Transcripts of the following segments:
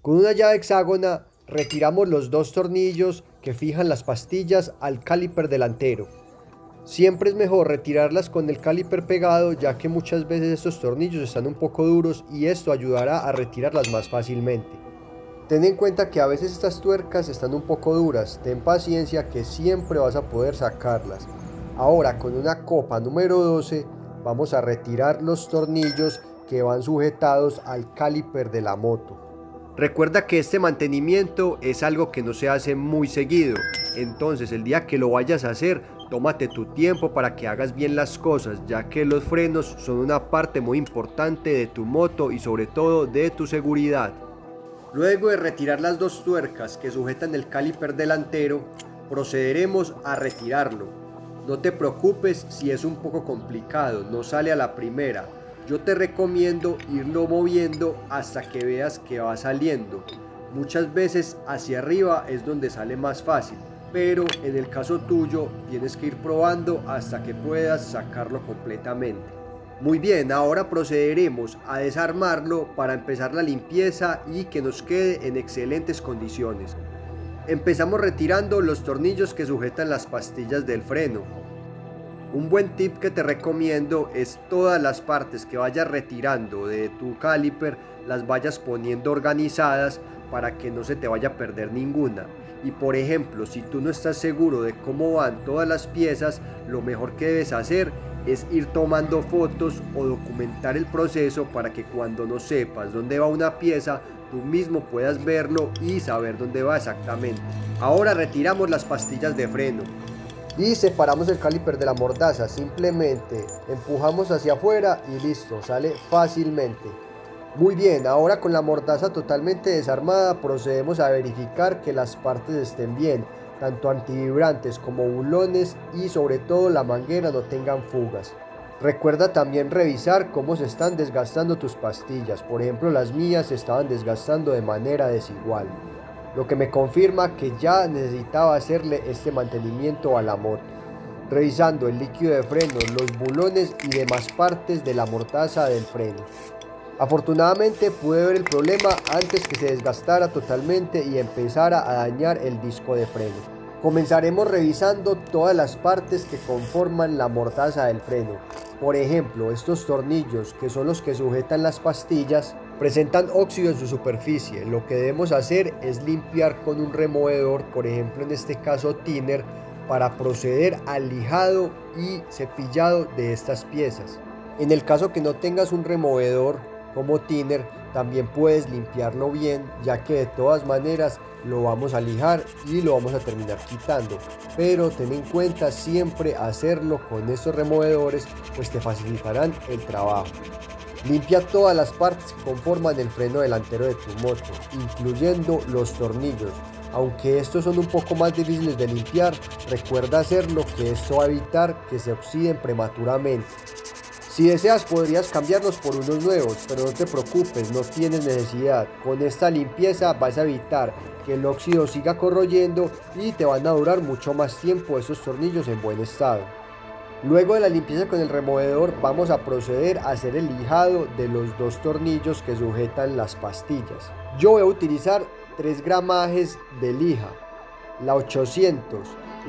Con una llave hexágona retiramos los dos tornillos que fijan las pastillas al caliper delantero. Siempre es mejor retirarlas con el caliper pegado, ya que muchas veces estos tornillos están un poco duros y esto ayudará a retirarlas más fácilmente. Ten en cuenta que a veces estas tuercas están un poco duras, ten paciencia que siempre vas a poder sacarlas. Ahora con una copa número 12 vamos a retirar los tornillos que van sujetados al caliper de la moto. Recuerda que este mantenimiento es algo que no se hace muy seguido, entonces el día que lo vayas a hacer, tómate tu tiempo para que hagas bien las cosas, ya que los frenos son una parte muy importante de tu moto y sobre todo de tu seguridad. Luego de retirar las dos tuercas que sujetan el caliper delantero, procederemos a retirarlo. No te preocupes si es un poco complicado, no sale a la primera. Yo te recomiendo irlo moviendo hasta que veas que va saliendo. Muchas veces hacia arriba es donde sale más fácil, pero en el caso tuyo tienes que ir probando hasta que puedas sacarlo completamente. Muy bien, ahora procederemos a desarmarlo para empezar la limpieza y que nos quede en excelentes condiciones. Empezamos retirando los tornillos que sujetan las pastillas del freno. Un buen tip que te recomiendo es todas las partes que vayas retirando de tu caliper las vayas poniendo organizadas para que no se te vaya a perder ninguna. Y por ejemplo, si tú no estás seguro de cómo van todas las piezas, lo mejor que debes hacer es ir tomando fotos o documentar el proceso para que cuando no sepas dónde va una pieza, tú mismo puedas verlo y saber dónde va exactamente. Ahora retiramos las pastillas de freno y separamos el caliper de la mordaza. Simplemente empujamos hacia afuera y listo, sale fácilmente. Muy bien, ahora con la mordaza totalmente desarmada procedemos a verificar que las partes estén bien, tanto antivibrantes como bulones y sobre todo la manguera no tengan fugas. Recuerda también revisar cómo se están desgastando tus pastillas, por ejemplo las mías se estaban desgastando de manera desigual, lo que me confirma que ya necesitaba hacerle este mantenimiento a la moto. Revisando el líquido de freno, los bulones y demás partes de la mordaza del freno. Afortunadamente pude ver el problema antes que se desgastara totalmente y empezara a dañar el disco de freno. Comenzaremos revisando todas las partes que conforman la mordaza del freno. Por ejemplo, estos tornillos, que son los que sujetan las pastillas, presentan óxido en su superficie. Lo que debemos hacer es limpiar con un removedor, por ejemplo en este caso thinner, para proceder al lijado y cepillado de estas piezas. En el caso que no tengas un removedor como thinner, también puedes limpiarlo bien, ya que de todas maneras lo vamos a lijar y lo vamos a terminar quitando, pero ten en cuenta siempre hacerlo con estos removedores, pues te facilitarán el trabajo. Limpia todas las partes que conforman el freno delantero de tu moto, incluyendo los tornillos. Aunque estos son un poco más difíciles de limpiar, recuerda hacerlo, que esto va a evitar que se oxiden prematuramente. Si deseas podrías cambiarlos por unos nuevos, pero no te preocupes, no tienes necesidad. Con esta limpieza vas a evitar que el óxido siga corroyendo y te van a durar mucho más tiempo estos tornillos en buen estado. Luego de la limpieza con el removedor vamos a proceder a hacer el lijado de los dos tornillos que sujetan las pastillas. Yo voy a utilizar 3 gramajes de lija, la 800,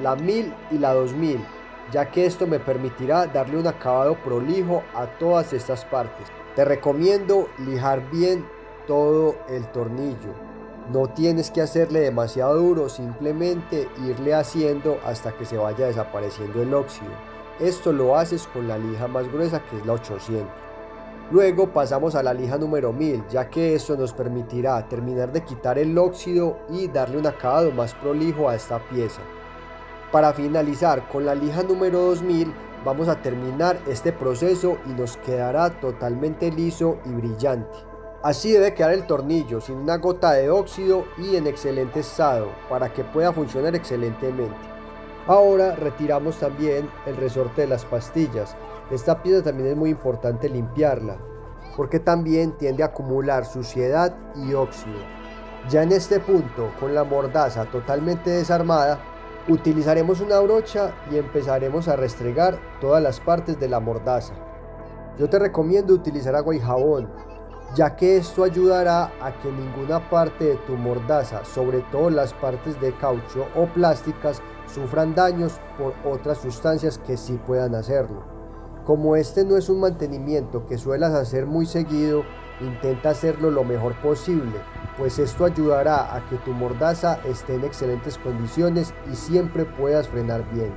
la 1000 y la 2000. Ya que esto me permitirá darle un acabado prolijo a todas estas partes. Te recomiendo lijar bien todo el tornillo. No tienes que hacerle demasiado duro, simplemente irle haciendo hasta que se vaya desapareciendo el óxido. Esto lo haces con la lija más gruesa, que es la 800. Luego pasamos a la lija número 1000, ya que esto nos permitirá terminar de quitar el óxido y darle un acabado más prolijo a esta pieza. Para finalizar con la lija número 2000 vamos a terminar este proceso y nos quedará totalmente liso y brillante. Así debe quedar el tornillo, sin una gota de óxido y en excelente estado, para que pueda funcionar excelentemente. Ahora retiramos también el resorte de las pastillas. Esta pieza también es muy importante limpiarla, porque también tiende a acumular suciedad y óxido. Ya en este punto, con la mordaza totalmente desarmada, utilizaremos una brocha y empezaremos a restregar todas las partes de la mordaza. Yo te recomiendo utilizar agua y jabón. ya que esto ayudará a que ninguna parte de tu mordaza, sobre todo las partes de caucho o plásticas, sufran daños por otras sustancias que sí puedan hacerlo. Como este no es un mantenimiento que suelas hacer muy seguido, intenta hacerlo lo mejor posible, pues esto ayudará a que tu mordaza esté en excelentes condiciones y siempre puedas frenar bien.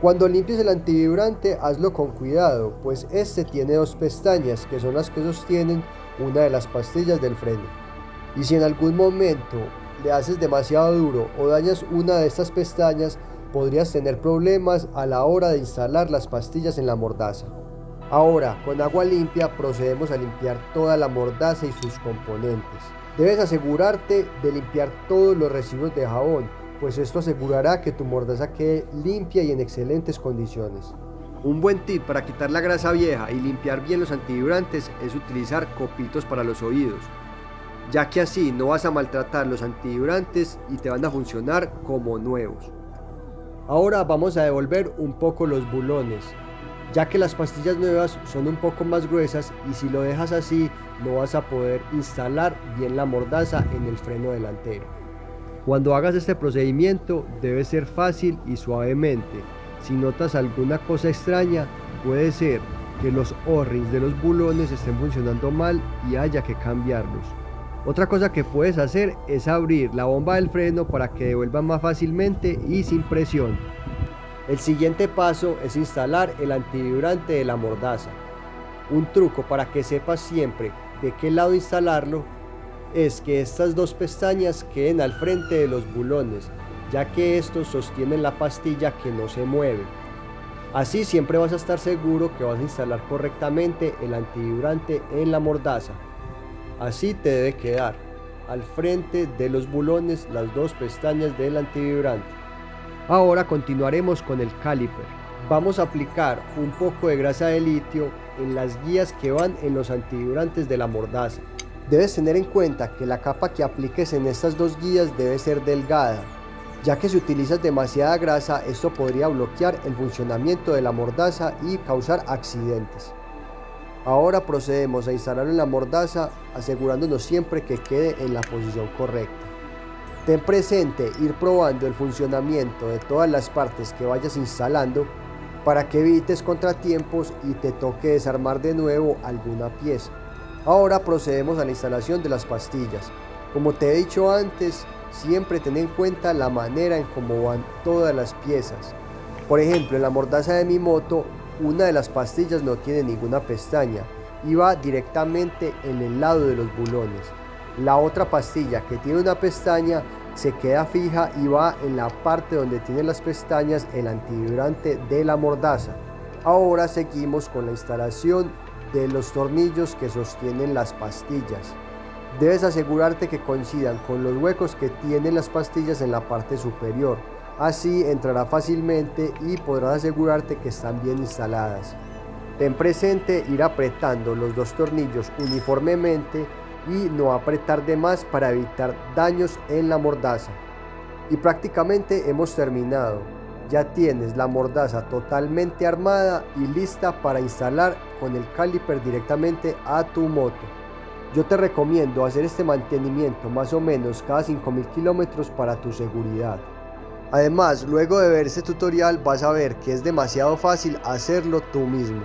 Cuando limpies el antivibrante, hazlo con cuidado, pues este tiene dos pestañas que son las que sostienen una de las pastillas del freno. Y si en algún momento le haces demasiado duro o dañas una de estas pestañas, podrías tener problemas a la hora de instalar las pastillas en la mordaza. Ahora, con agua limpia procedemos a limpiar toda la mordaza y sus componentes. Debes asegurarte de limpiar todos los residuos de jabón, pues esto asegurará que tu mordaza quede limpia y en excelentes condiciones. Un buen tip para quitar la grasa vieja y limpiar bien los antivibrantes es utilizar copitos para los oídos, ya que así no vas a maltratar los antivibrantes y te van a funcionar como nuevos. Ahora vamos a devolver un poco los bulones, ya que las pastillas nuevas son un poco más gruesas y si lo dejas así no vas a poder instalar bien la mordaza en el freno delantero. Cuando hagas este procedimiento debe ser fácil y suavemente. Si notas alguna cosa extraña, puede ser que los O-rings de los bulones estén funcionando mal y haya que cambiarlos. Otra cosa que puedes hacer es abrir la bomba del freno para que devuelva más fácilmente y sin presión. El siguiente paso es instalar el antivibrante de la mordaza. Un truco para que sepas siempre de qué lado instalarlo es que estas dos pestañas queden al frente de los bulones, ya que estos sostienen la pastilla que no se mueve. Así siempre vas a estar seguro que vas a instalar correctamente el antivibrante en la mordaza. Así te debe quedar al frente de los bulones las dos pestañas del antivibrante. Ahora continuaremos con el caliper. Vamos a aplicar un poco de grasa de litio en las guías que van en los antivibrantes de la mordaza. Debes tener en cuenta que la capa que apliques en estas dos guías debe ser delgada, ya que si utilizas demasiada grasa esto podría bloquear el funcionamiento de la mordaza y causar accidentes. Ahora procedemos a instalarlo en la mordaza asegurándonos siempre que quede en la posición correcta. Ten presente ir probando el funcionamiento de todas las partes que vayas instalando para que evites contratiempos y te toque desarmar de nuevo alguna pieza. Ahora procedemos a la instalación de las pastillas. Como te he dicho antes, siempre ten en cuenta la manera en cómo van todas las piezas. Por ejemplo, en la mordaza de mi moto, una de las pastillas no tiene ninguna pestaña y va directamente en el lado de los bulones. La otra pastilla que tiene una pestaña se queda fija y va en la parte donde tiene las pestañas el antivibrante de la mordaza. Ahora seguimos con la instalación de los tornillos que sostienen las pastillas. Debes asegurarte que coincidan con los huecos que tienen las pastillas en la parte superior. Así entrará fácilmente y podrás asegurarte que están bien instaladas. Ten presente ir apretando los dos tornillos uniformemente y no apretar de más para evitar daños en la mordaza. Y prácticamente hemos terminado. Ya tienes la mordaza totalmente armada y lista para instalar con el caliper directamente a tu moto. Yo te recomiendo hacer este mantenimiento más o menos cada 5000 kilómetros para tu seguridad. Además, luego de ver este tutorial vas a ver que es demasiado fácil hacerlo tú mismo.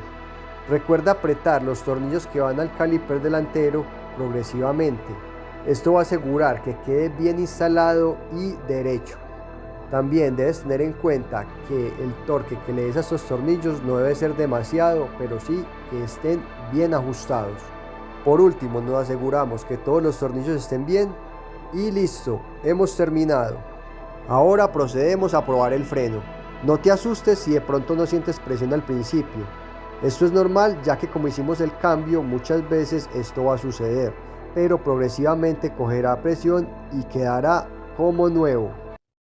Recuerda apretar los tornillos que van al caliper delantero progresivamente. Esto va a asegurar que quede bien instalado y derecho. También debes tener en cuenta que el torque que le des a estos tornillos no debe ser demasiado, pero sí que estén bien ajustados. Por último, nos aseguramos que todos los tornillos estén bien y listo, hemos terminado. Ahora procedemos a probar el freno. No te asustes si de pronto no sientes presión al principio. Esto es normal, ya que como hicimos el cambio muchas veces esto va a suceder, pero progresivamente cogerá presión y quedará como nuevo.